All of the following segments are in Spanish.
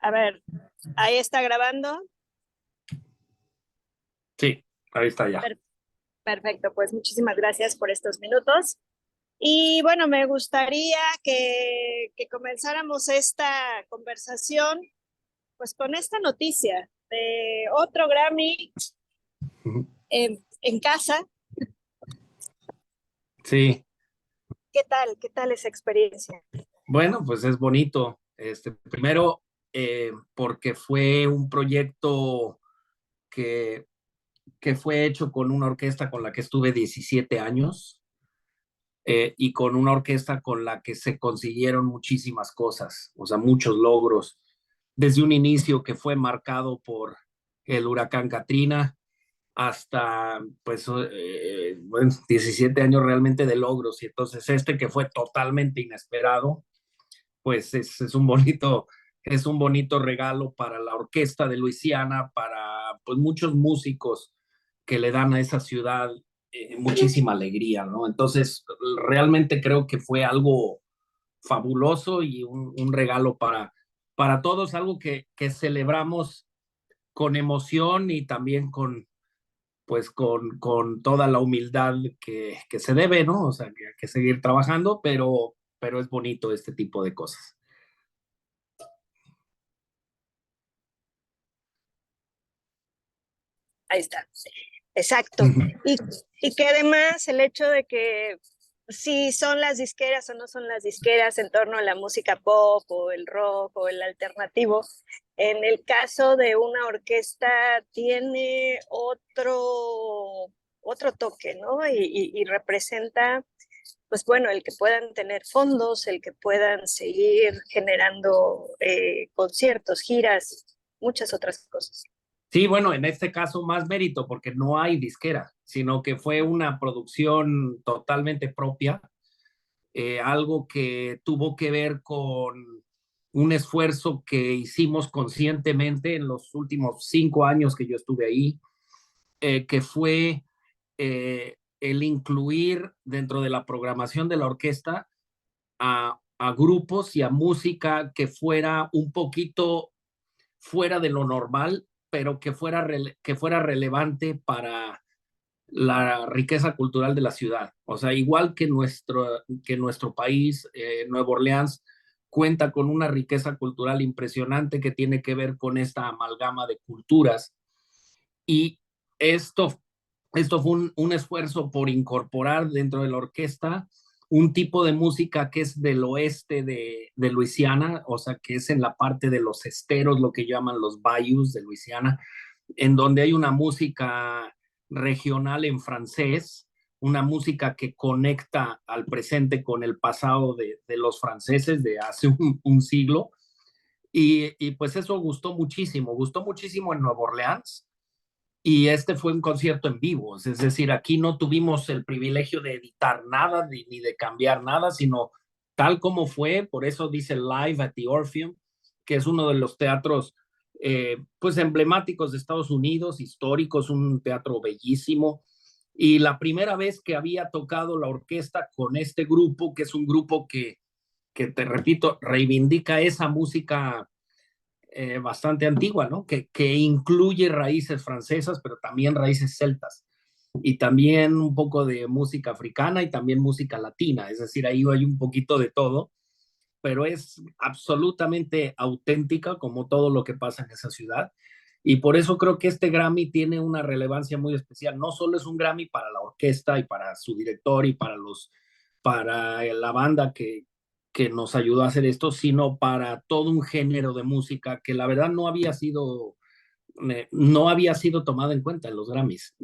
A ver, ahí está grabando. Sí, ahí está ya. Perfecto, pues muchísimas gracias por estos minutos. Y bueno, me gustaría que comenzáramos esta conversación pues con esta noticia de otro Grammy en casa. Sí, ¿Qué tal? ¿Qué tal esa experiencia? bueno, pues es bonito. Primero, porque fue un proyecto que, que fue hecho con una orquesta con la que estuve 17 años y con una orquesta con la que se consiguieron muchísimas cosas, o sea, muchos logros, desde un inicio que fue marcado por el huracán Katrina hasta, pues, bueno, 17 años realmente de logros, y entonces que fue totalmente inesperado, pues es un bonito regalo para la orquesta de Luisiana, para pues muchos músicos que le dan a esa ciudad muchísima alegría, ¿no? Entonces, realmente creo que fue algo fabuloso y un regalo para todos, algo que celebramos con emoción y también pues con toda la humildad que se debe, ¿no? O sea, que hay que seguir trabajando, pero es bonito este tipo de cosas. Ahí está. Exacto. Y, y que además el hecho de que si son las disqueras o no son las disqueras en torno a la música pop o el rock o el alternativo, en el caso de una orquesta tiene otro toque, ¿no? Y representa, pues bueno, el que puedan tener fondos, el que puedan seguir generando conciertos, giras, muchas otras cosas. Sí, bueno, en este caso más mérito porque no hay disquera, sino que fue una producción totalmente propia, algo que tuvo que ver con un esfuerzo que hicimos conscientemente en los últimos 5 años que yo estuve ahí, que fue el incluir dentro de la programación de la orquesta a grupos y a música que fuera un poquito fuera de lo normal, pero que fuera relevante para la riqueza cultural de la ciudad. O sea, igual que nuestro país, Nueva Orleans, cuenta con una riqueza cultural impresionante que tiene que ver con esta amalgama de culturas. Y esto, esto fue un esfuerzo por incorporar dentro de la orquesta un tipo de música que es del oeste de Luisiana, o sea, que es en la parte de los esteros, lo que llaman los bayous de Luisiana, en donde hay una música regional en francés, una música que conecta al presente con el pasado de los franceses de hace un siglo. Y pues eso gustó muchísimo en Nueva Orleans. Y este fue un concierto en vivo, es decir, aquí no tuvimos el privilegio de editar nada ni de cambiar nada, sino tal como fue, por eso dice Live at the Orpheum, que es uno de los teatros pues emblemáticos de Estados Unidos, históricos, un teatro bellísimo. Y la primera vez que había tocado la orquesta con este grupo, que es un grupo que te repito, reivindica esa música bastante antigua, ¿no? Que incluye raíces francesas, pero también raíces celtas. Y también un poco de música africana y también música latina. Es decir, ahí hay un poquito de todo, pero es absolutamente auténtica como todo lo que pasa en esa ciudad. Y por eso creo que este Grammy tiene una relevancia muy especial. No solo es un Grammy para la orquesta y para su director y para la banda que nos ayudó a hacer esto, sino para todo un género de música que la verdad no había sido tomada en cuenta en los Grammys.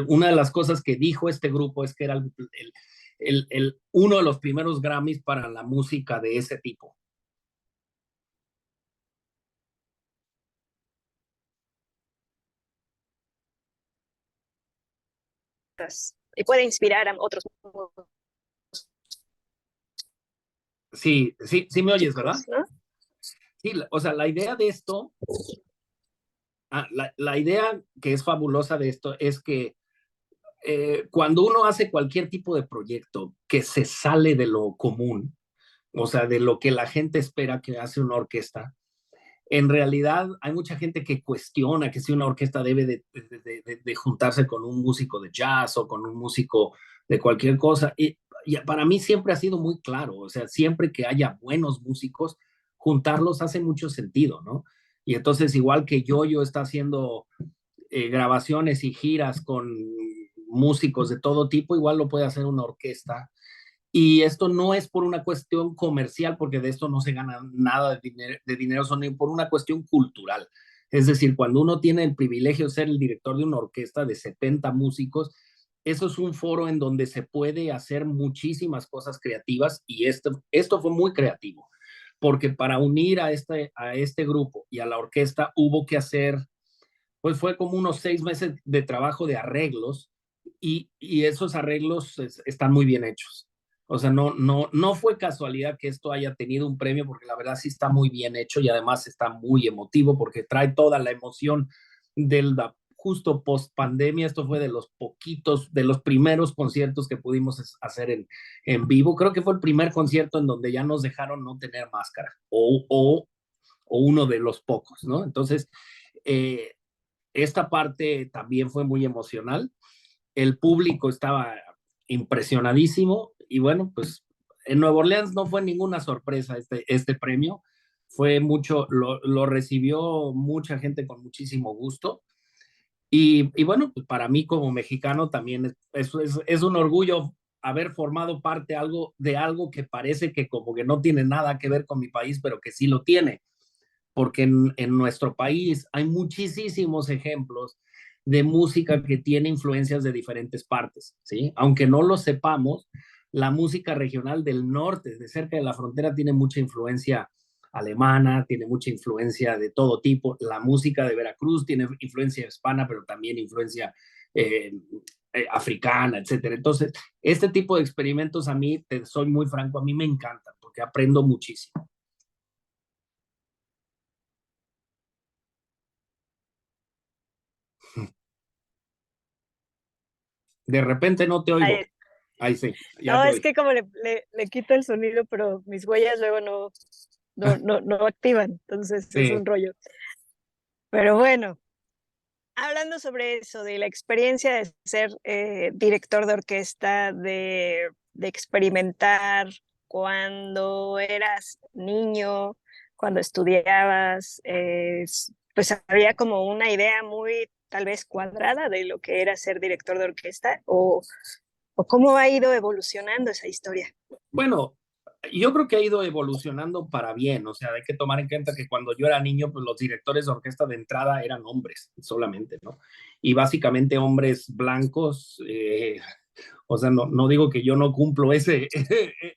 Una de las cosas que dijo este grupo es que era uno de los primeros Grammys para la música de ese tipo. Y puede inspirar a otros Sí, sí, sí me oyes, ¿verdad? músicos, ¿no? Sí, o sea, la idea de esto, la idea que es fabulosa de esto es que cuando uno hace cualquier tipo de proyecto que se sale de lo común, o sea, de lo que la gente espera que hace una orquesta, en realidad hay mucha gente que cuestiona que si una orquesta debe de juntarse con un músico de jazz o con un músico de cualquier cosa. Y para mí siempre ha sido muy claro, o sea, siempre que haya buenos músicos, juntarlos hace mucho sentido, ¿no? Y entonces, igual que yo está haciendo grabaciones y giras con músicos de todo tipo, igual lo puede hacer una orquesta. Y esto no es por una cuestión comercial, porque de esto no se gana nada de dinero, sino por una cuestión cultural. Es decir, cuando uno tiene el privilegio de ser el director de una orquesta de 70 músicos, eso es un foro en donde se puede hacer muchísimas cosas creativas, y esto fue muy creativo, porque para unir a este grupo y a la orquesta hubo que hacer, pues fue como unos 6 meses de trabajo de arreglos, y esos arreglos están muy bien hechos. O sea, no fue casualidad que esto haya tenido un premio, porque la verdad sí está muy bien hecho, y además está muy emotivo porque trae toda la emoción del justo post pandemia. Esto fue de los poquitos, de los primeros conciertos que pudimos hacer en vivo. Creo que fue el primer concierto en donde ya nos dejaron no tener máscara, o uno de los pocos, ¿no? Entonces, eh, esta parte también fue muy emocional. El público estaba impresionadísimo, y bueno, pues en Nueva Orleans no fue ninguna sorpresa este premio. Fue mucho, lo recibió mucha gente con muchísimo gusto. Y bueno, pues para mí como mexicano también es un orgullo haber formado parte de algo que parece que como que no tiene nada que ver con mi país, pero que sí lo tiene, porque en nuestro país hay muchísimos ejemplos de música que tiene influencias de diferentes partes, ¿sí? Aunque no lo sepamos, la música regional del norte, de cerca de la frontera, tiene mucha influencia alemana, tiene mucha influencia de todo tipo. La música de Veracruz tiene influencia hispana, pero también influencia eh, africana, etcétera. Entonces, este tipo de experimentos a mí, te soy muy franco, a mí me encantan porque aprendo muchísimo. De repente no te oigo. Ay, Ahí sí, ya no, te es oí. que como le quito el sonido, pero mis huellas luego no activan, entonces es Sí. un rollo. Pero bueno, hablando sobre eso, de la experiencia de ser director de orquesta, de experimentar cuando eras niño, cuando estudiabas, pues había como una idea muy tal vez cuadrada de lo que era ser director de orquesta, o cómo ha ido evolucionando esa historia. Bueno, yo creo que ha ido evolucionando para bien. O sea, hay que tomar en cuenta que cuando yo era niño, pues los directores de orquesta de entrada eran hombres solamente, ¿no? Y básicamente hombres blancos. O sea, no digo que yo no cumplo ese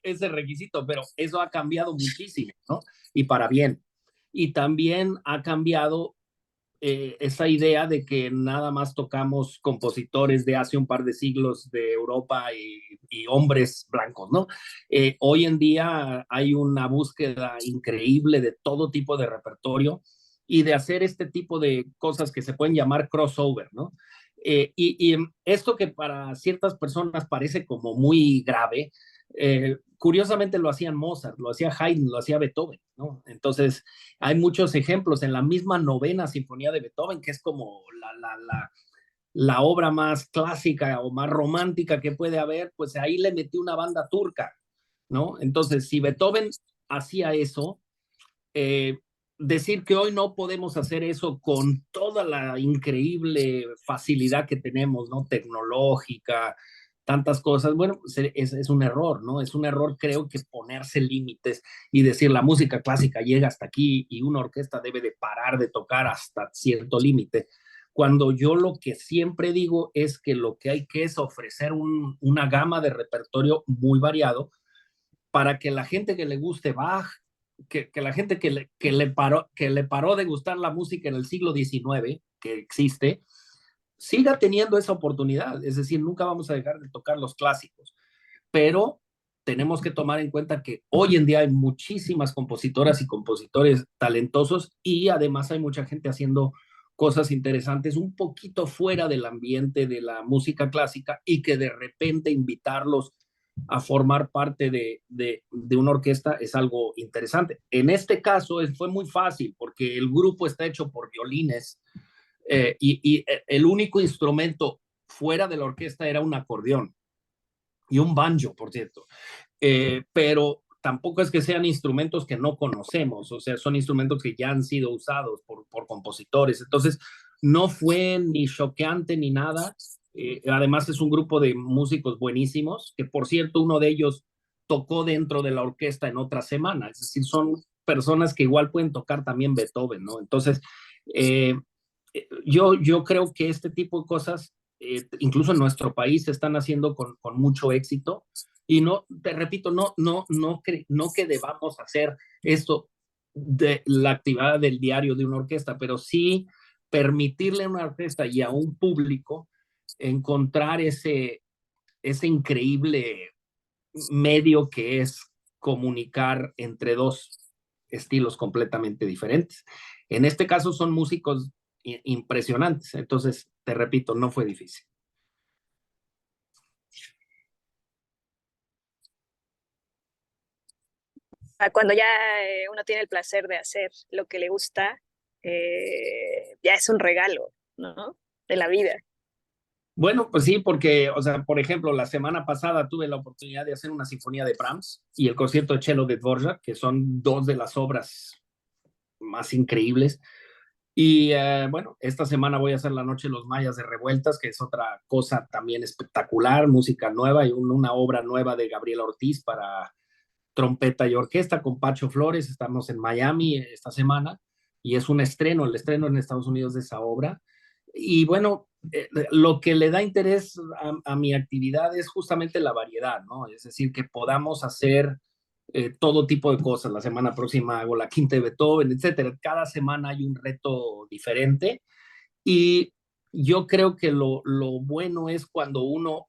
requisito, pero eso ha cambiado muchísimo, ¿no? Y para bien. Y también ha cambiado esa idea de que nada más tocamos compositores de hace un par de siglos de Europa, y hombres blancos, ¿no? Hoy en día hay una búsqueda increíble de todo tipo de repertorio, y de hacer este tipo de cosas que se pueden llamar crossover, ¿no? Y esto que para ciertas personas parece como muy grave, curiosamente lo hacían Mozart, lo hacía Haydn, lo hacía Beethoven, ¿no? Entonces, hay muchos ejemplos en la misma novena sinfonía de Beethoven, que es como la obra más clásica o más romántica que puede haber. Pues ahí le metió una banda turca, ¿no? Entonces, si Beethoven hacía eso, eh, decir que hoy no podemos hacer eso con toda la increíble facilidad que tenemos, ¿no? Tecnológica, tantas cosas, bueno, pues es un error, ¿no? Es un error, creo, que ponerse límites y decir la música clásica llega hasta aquí y una orquesta debe de parar de tocar hasta cierto límite. Cuando yo lo que siempre digo es que lo que hay que es ofrecer una gama de repertorio muy variado, para que la gente que le guste Bach, que la gente que le paró de gustar la música en el siglo XIX, que existe, siga teniendo esa oportunidad. Es decir, nunca vamos a dejar de tocar los clásicos, pero tenemos que tomar en cuenta que hoy en día hay muchísimas compositoras y compositores talentosos, y además hay mucha gente haciendo cosas interesantes un poquito fuera del ambiente de la música clásica, y que de repente invitarlos a formar parte de una orquesta es algo interesante. En este caso fue muy fácil porque el grupo está hecho por violines y el único instrumento fuera de la orquesta era un acordeón y un banjo, por cierto. Pero tampoco es que sean instrumentos que no conocemos, o sea, son instrumentos que ya han sido usados por compositores. Entonces, no fue ni choqueante ni nada. Además, es un grupo de músicos buenísimos, que por cierto, uno de ellos tocó dentro de la orquesta en otra semana. Es decir, son personas que igual pueden tocar también Beethoven, ¿no? Entonces, eh, yo creo que este tipo de cosas, incluso en nuestro país, se están haciendo con mucho éxito. Y no, te repito, no que debamos hacer esto de la actividad del diario de una orquesta, pero sí permitirle a una orquesta y a un público encontrar ese increíble medio que es comunicar entre dos estilos completamente diferentes. En este caso son músicos impresionantes, entonces, te repito, no fue difícil. Cuando ya uno tiene el placer de hacer lo que le gusta, ya es un regalo, ¿no? De la vida. Bueno, pues sí, porque, o sea, por ejemplo, la semana pasada tuve la oportunidad de hacer una sinfonía de Brahms y el concierto de cello de Dvorak, que son dos de las obras más increíbles. Y bueno, esta semana voy a hacer La Noche de los Mayas de Revueltas, que es otra cosa también espectacular, música nueva y una obra nueva de Gabriela Ortiz para trompeta y orquesta con Pacho Flores. Estamos en Miami esta semana y es un estreno, el estreno en Estados Unidos de esa obra. Y bueno, lo que le da interés a mi actividad es justamente la variedad, ¿no? Es decir, que podamos hacer todo tipo de cosas. La semana próxima hago la quinta de Beethoven, etcétera. Cada semana hay un reto diferente y yo creo que lo bueno es cuando uno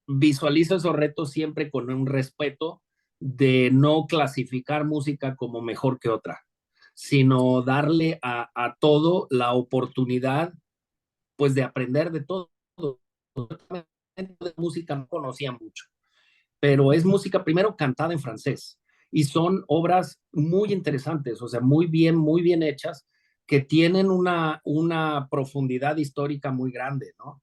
visualiza esos retos siempre con un respeto de no clasificar música como mejor que otra, sino darle a todo la oportunidad pues de aprender de todo. De música no conocía mucho, pero es música primero cantada en francés y son obras muy interesantes, o sea, muy bien hechas, que tienen una profundidad histórica muy grande, ¿no?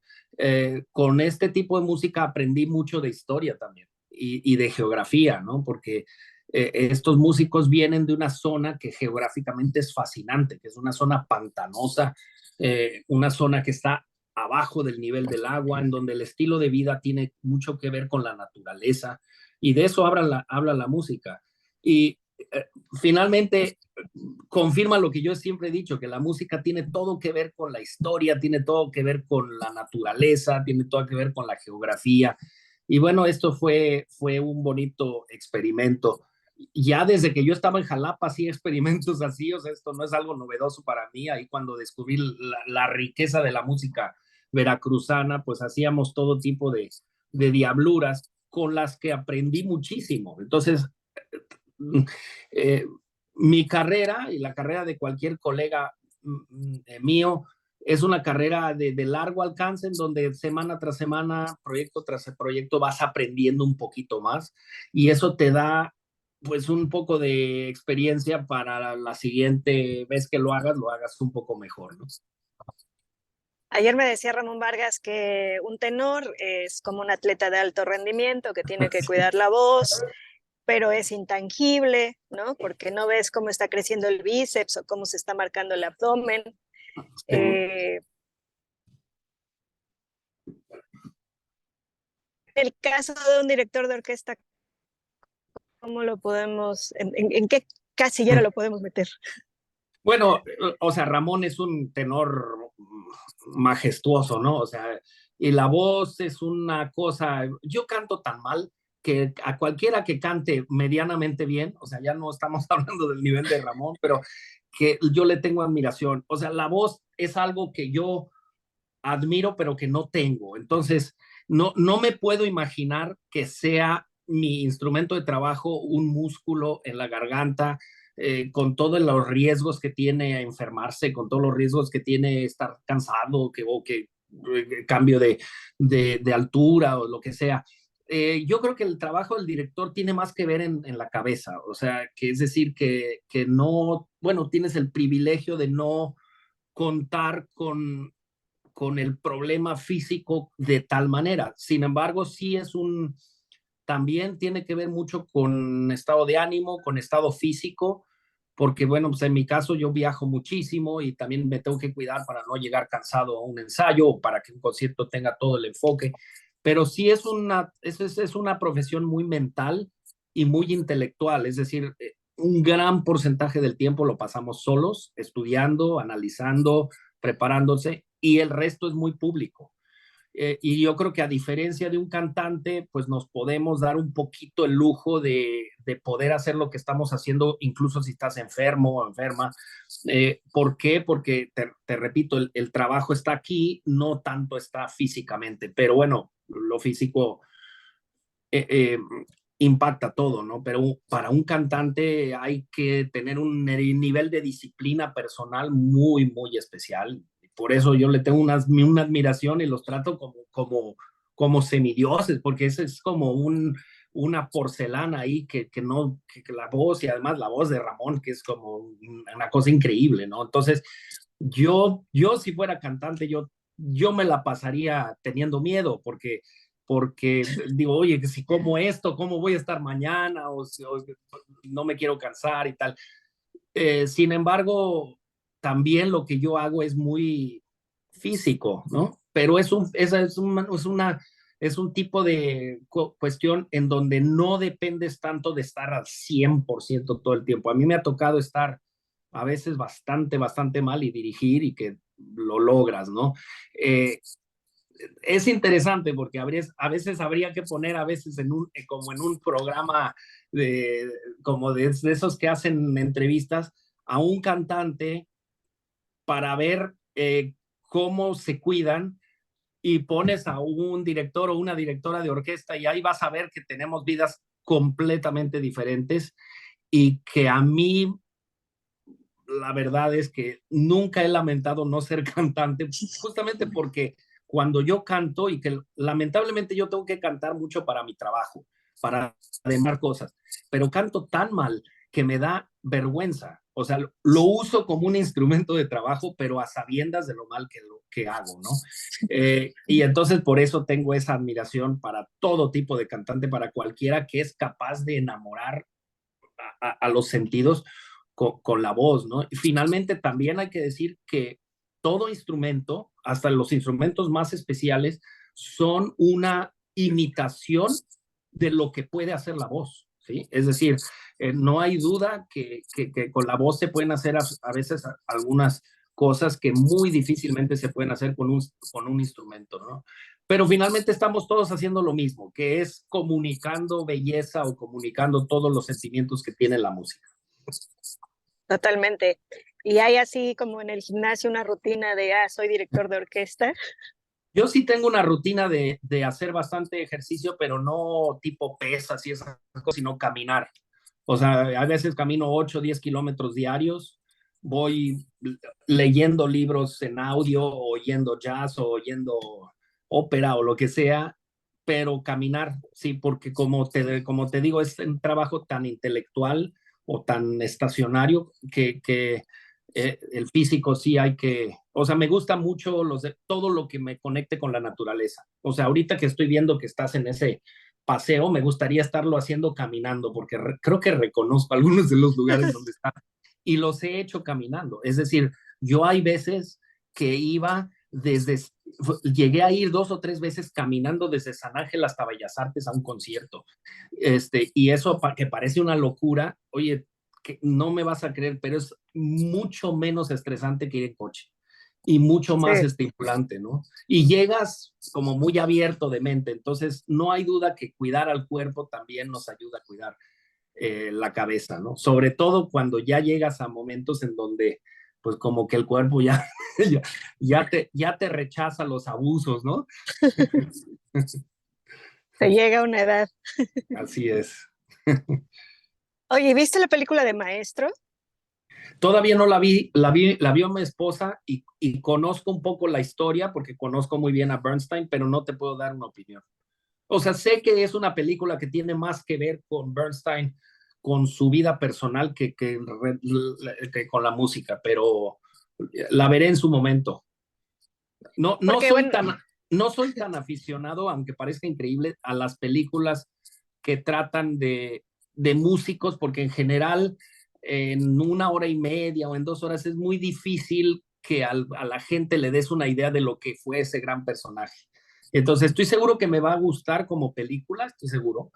Con este tipo de música aprendí mucho de historia también y de geografía, ¿no? Porque estos músicos vienen de una zona que geográficamente es fascinante, que es una zona pantanosa, una zona que está abajo del nivel del agua, en donde el estilo de vida tiene mucho que ver con la naturaleza, y de eso habla la música. Y finalmente confirma lo que yo siempre he dicho, que la música tiene todo que ver con la historia, tiene todo que ver con la naturaleza, tiene todo que ver con la geografía. Y bueno, esto fue un bonito experimento. Ya desde que yo estaba en Jalapa, hacía experimentos así, o sea, esto no es algo novedoso para mí. Ahí cuando descubrí la riqueza de la música veracruzana, pues hacíamos todo tipo de diabluras con las que aprendí muchísimo. Entonces, eh, mi carrera y la carrera de cualquier colega mío es una carrera de largo alcance en donde semana tras semana, proyecto tras proyecto vas aprendiendo un poquito más y eso te da pues un poco de experiencia para la siguiente vez que lo hagas un poco mejor, ¿no? Ayer me decía Ramón Vargas que un tenor es como un atleta de alto rendimiento que tiene que cuidar la voz, pero es intangible, ¿no? Porque no ves cómo está creciendo el bíceps o cómo se está marcando el abdomen. Eh, el caso de un director de orquesta, ¿cómo lo podemos, en qué casillero lo podemos meter? Bueno, o sea, Ramón es un tenor majestuoso, ¿no? O sea, y la voz es una cosa, yo canto tan mal que a cualquiera que cante medianamente bien, o sea, ya no estamos hablando del nivel de Ramón, pero que yo le tengo admiración. O sea, la voz es algo que yo admiro, pero que no tengo. Entonces, no me puedo imaginar que sea mi instrumento de trabajo un músculo en la garganta, con todos los riesgos que tiene enfermarse, con todos los riesgos que tiene estar cansado, o que cambio de altura o lo que sea. yo creo que el trabajo del director tiene más que ver en la cabeza, o sea, que es decir, que no, bueno, tienes el privilegio de no contar con el problema físico de tal manera. Sin embargo, sí es también tiene que ver mucho con estado de ánimo, con estado físico, porque bueno, pues en mi caso yo viajo muchísimo y también me tengo que cuidar para no llegar cansado a un ensayo o para que un concierto tenga todo el enfoque. Pero sí es una profesión muy mental y muy intelectual, es decir, un gran porcentaje del tiempo lo pasamos solos, estudiando, analizando, preparándose, y el resto es muy público. Y yo creo que a diferencia de un cantante, pues nos podemos dar un poquito el lujo de poder hacer lo que estamos haciendo, incluso si estás enfermo o enferma. ¿Por qué? Porque, te repito, el trabajo está aquí, no tanto está físicamente, pero bueno, lo físico eh, eh, impacta todo, ¿no? Pero para un cantante hay que tener un nivel de disciplina personal muy, muy especial. Por eso yo le tengo una admiración y los trato como semidioses, porque ese es como una porcelana ahí que no, que la voz, y además la voz de Ramón, que es como una cosa increíble, ¿no? Entonces, yo si fuera cantante, yo me la pasaría teniendo miedo, porque digo, oye, si como esto, ¿cómo voy a estar mañana? O no me quiero cansar y tal. Sin embargo, también lo que yo hago es muy físico, ¿no? Pero es un tipo de cuestión en donde no dependes tanto de estar al 100% todo el tiempo. A mí me ha tocado estar a veces bastante, bastante mal y dirigir y que lo logras, ¿no? Es interesante porque a veces habría que poner a veces como en un programa de, como de esos que hacen entrevistas a un cantante para ver cómo se cuidan, y pones a un director o una directora de orquesta y ahí vas a ver que tenemos vidas completamente diferentes, y que a mí la verdad es que nunca he lamentado no ser cantante, justamente porque cuando yo canto, y que lamentablemente yo tengo que cantar mucho para mi trabajo, para demás cosas, pero canto tan mal que me da vergüenza. O sea, lo uso como un instrumento de trabajo, pero a sabiendas de lo mal que hago, ¿no? Y entonces por eso tengo esa admiración para todo tipo de cantante, para cualquiera que es capaz de enamorar a los sentidos con la voz, ¿no? Y finalmente también hay que decir que todo instrumento, hasta los instrumentos más especiales, son una imitación de lo que puede hacer la voz, ¿sí? Es decir, no hay duda que con la voz se pueden hacer a veces algunas cosas que muy difícilmente se pueden hacer con un instrumento, ¿no? Pero finalmente estamos todos haciendo lo mismo, que es comunicando belleza o comunicando todos los sentimientos que tiene la música. Totalmente. Y hay así como en el gimnasio una rutina de, soy director de orquesta. Yo sí tengo una rutina de hacer bastante ejercicio, pero no tipo pesas y esas cosas, sino caminar. O sea, a veces camino 8 o 10 kilómetros diarios, voy leyendo libros en audio, o oyendo jazz, o oyendo ópera o lo que sea, pero caminar, sí, porque como te digo, es un trabajo tan intelectual o tan estacionario que el físico sí hay que, o sea, me gusta mucho todo lo que me conecte con la naturaleza. O sea, ahorita que estoy viendo que estás en ese paseo, me gustaría estarlo haciendo caminando, porque creo que reconozco algunos de los lugares donde está y los he hecho caminando. Es decir, yo hay veces que llegué a ir 2 o 3 veces caminando desde San Ángel hasta Bellas Artes a un concierto. Y eso que parece una locura, oye, que no me vas a creer, pero es mucho menos estresante que ir en coche y mucho Sí, más estimulante, ¿no? Y llegas como muy abierto de mente, entonces no hay duda que cuidar al cuerpo también nos ayuda a cuidar la cabeza, ¿no? Sobre todo cuando ya llegas a momentos en donde pues como que el cuerpo ya te rechaza los abusos, ¿no? se llega a una edad. Así es. Oye, ¿viste la película de Maestro? Todavía no la vio mi esposa, y conozco un poco la historia porque conozco muy bien a Bernstein, pero no te puedo dar una opinión. O sea, sé que es una película que tiene más que ver con Bernstein, con su vida personal que con la música, pero la veré en su momento. No, no Porque soy bueno, tan, no soy tan aficionado, aunque parezca increíble, a las películas que tratan de músicos, porque en general en 1 hora y media o en 2 horas es muy difícil que a la gente le des una idea de lo que fue ese gran personaje. Entonces estoy seguro que me va a gustar como película, estoy seguro,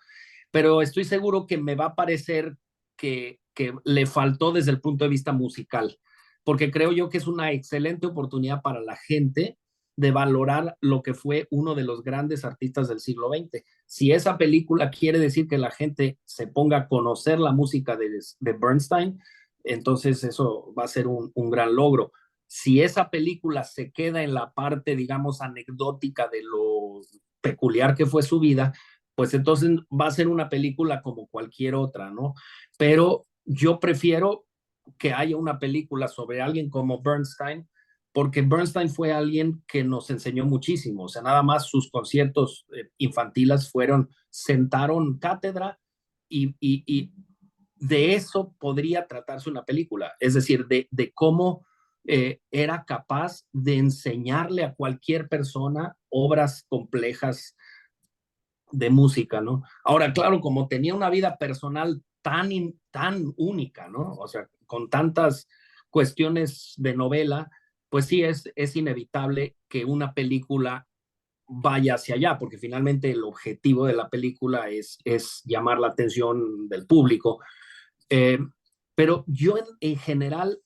pero estoy seguro que me va a parecer que le faltó desde el punto de vista musical, porque creo yo que es una excelente oportunidad para la gente de valorar lo que fue uno de los grandes artistas del siglo XX. Si esa película quiere decir que la gente se ponga a conocer la música de Bernstein, entonces eso va a ser un gran logro. Si esa película se queda en la parte, digamos, anecdótica de lo peculiar que fue su vida, pues entonces va a ser una película como cualquier otra, ¿no? Pero yo prefiero que haya una película sobre alguien como Bernstein, porque Bernstein fue alguien que nos enseñó muchísimo, o sea, nada más sus conciertos infantiles sentaron cátedra y de eso podría tratarse una película, es decir, de cómo era capaz de enseñarle a cualquier persona obras complejas de música, ¿no? Ahora, claro, como tenía una vida personal tan única, ¿no? O sea, con tantas cuestiones de novela, pues sí es inevitable que una película vaya hacia allá, porque finalmente el objetivo de la película es llamar la atención del público. Eh, pero yo en general,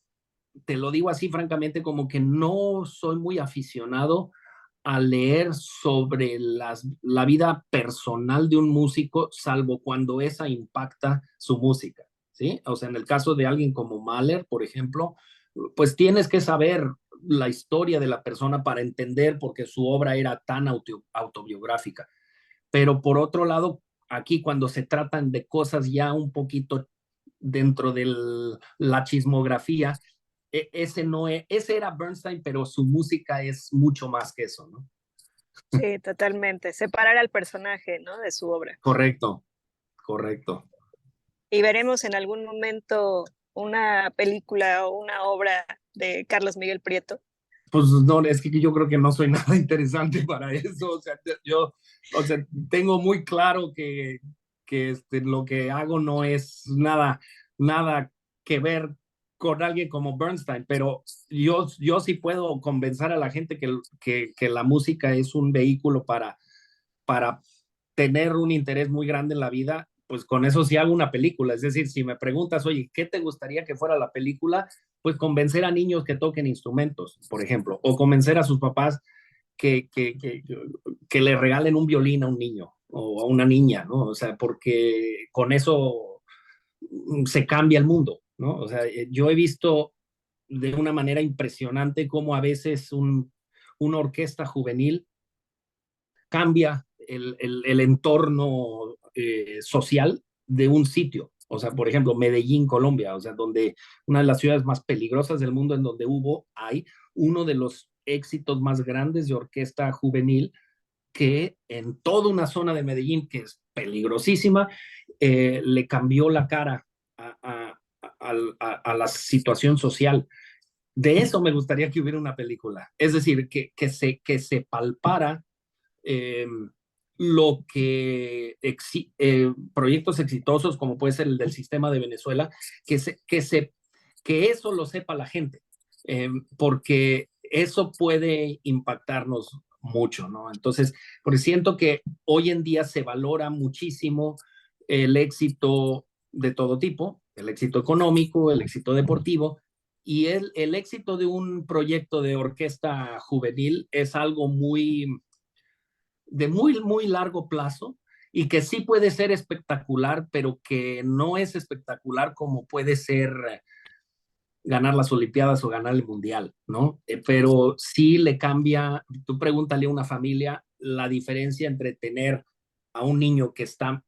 te lo digo así francamente, como que no soy muy aficionado a leer sobre la vida personal de un músico, salvo cuando esa impacta su música, ¿sí? O sea, en el caso de alguien como Mahler, por ejemplo, pues tienes que saber la historia de la persona para entender por qué su obra era tan autobiográfica. Pero por otro lado, aquí cuando se tratan de cosas ya un poquito dentro de la chismografía, ese no es, ese era Bernstein, pero su música es mucho más que eso, ¿no? sí, totalmente. Separar al personaje, ¿no? De su obra. Correcto, correcto. Y veremos en algún momento una película o una obra de Carlos Miguel Prieto. Pues no, es que yo creo que no soy nada interesante para eso. O sea, yo, o sea, tengo muy claro que lo que hago no es nada que ver con alguien como Bernstein, pero yo sí puedo convencer a la gente que la música es un vehículo para tener un interés muy grande en la vida, pues con eso sí hago una película. Es decir, si me preguntas, oye, ¿qué te gustaría que fuera la película? Pues convencer a niños que toquen instrumentos, por ejemplo, o convencer a sus papás que, que, que, que le regalen un violín a un niño o a una niña, ¿no? O sea, porque con eso se cambia el mundo, ¿no? O sea, yo he visto de una manera impresionante cómo a veces una orquesta juvenil cambia el entorno social de un sitio. O sea, por ejemplo, Medellín, Colombia, o sea, donde una de las ciudades más peligrosas del mundo, en donde hay uno de los éxitos más grandes de orquesta juvenil, que en toda una zona de Medellín, que es peligrosísima, le cambió la cara a la situación social. De eso me gustaría que hubiera una película. Es decir, que se palpara eh, lo que proyectos exitosos como puede ser el del sistema de Venezuela, que eso lo sepa la gente, porque eso puede impactarnos mucho, ¿no? Entonces, porque siento que hoy en día se valora muchísimo el éxito de todo tipo, el éxito económico, el éxito deportivo, y el éxito de un proyecto de orquesta juvenil es algo muy largo plazo y que sí puede ser espectacular, pero que no es espectacular como puede ser ganar las Olimpiadas o ganar el Mundial, ¿no? Pero sí le cambia, tú pregúntale a una familia la diferencia entre tener a un niño que está,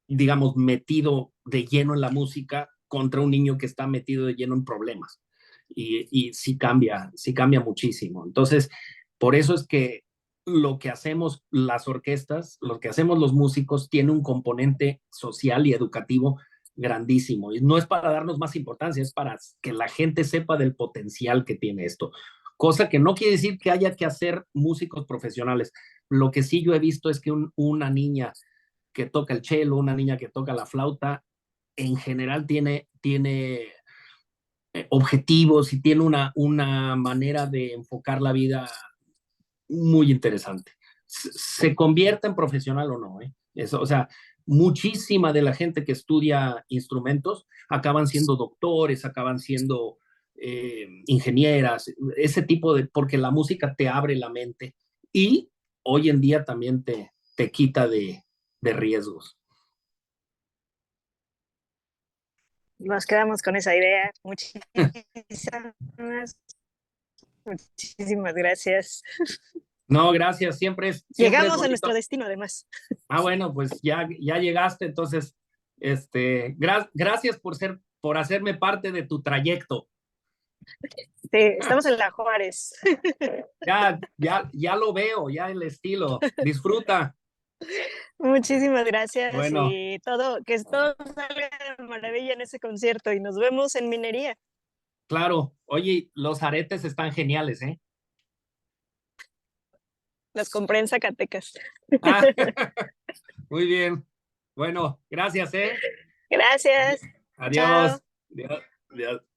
digamos, metido de lleno en la música contra un niño que está metido de lleno en problemas. Y sí cambia muchísimo. Entonces, por eso es que lo que hacemos las orquestas, lo que hacemos los músicos, tiene un componente social y educativo grandísimo. Y no es para darnos más importancia, es para que la gente sepa del potencial que tiene esto. Cosa que no quiere decir que haya que hacer músicos profesionales. Lo que sí yo he visto es que una niña que toca el cello, una niña que toca la flauta, en general tiene objetivos y tiene una manera de enfocar la vida muy interesante. Se convierta en profesional o no, ¿eh? Eso, o sea, muchísima de la gente que estudia instrumentos acaban siendo doctores, acaban siendo ingenieras, ese tipo de, porque la música te abre la mente y hoy en día también te quita de riesgos. Nos quedamos con esa idea. Muchísimas gracias. No, gracias, siempre es Llegamos a nuestro bonito. destino, además. Bueno, pues ya llegaste, entonces, gracias por hacerme parte de tu trayecto. Sí, estamos en la Juárez. Ya lo veo, ya el estilo. Disfruta. Muchísimas gracias Bueno, y que todo salga de maravilla en ese concierto y nos vemos en Minería. claro. Oye, los aretes están geniales, ¿eh? Los compré en Zacatecas. Ah, muy bien. Bueno, gracias, ¿eh? Gracias. Chao. Adiós. Adiós. Adiós.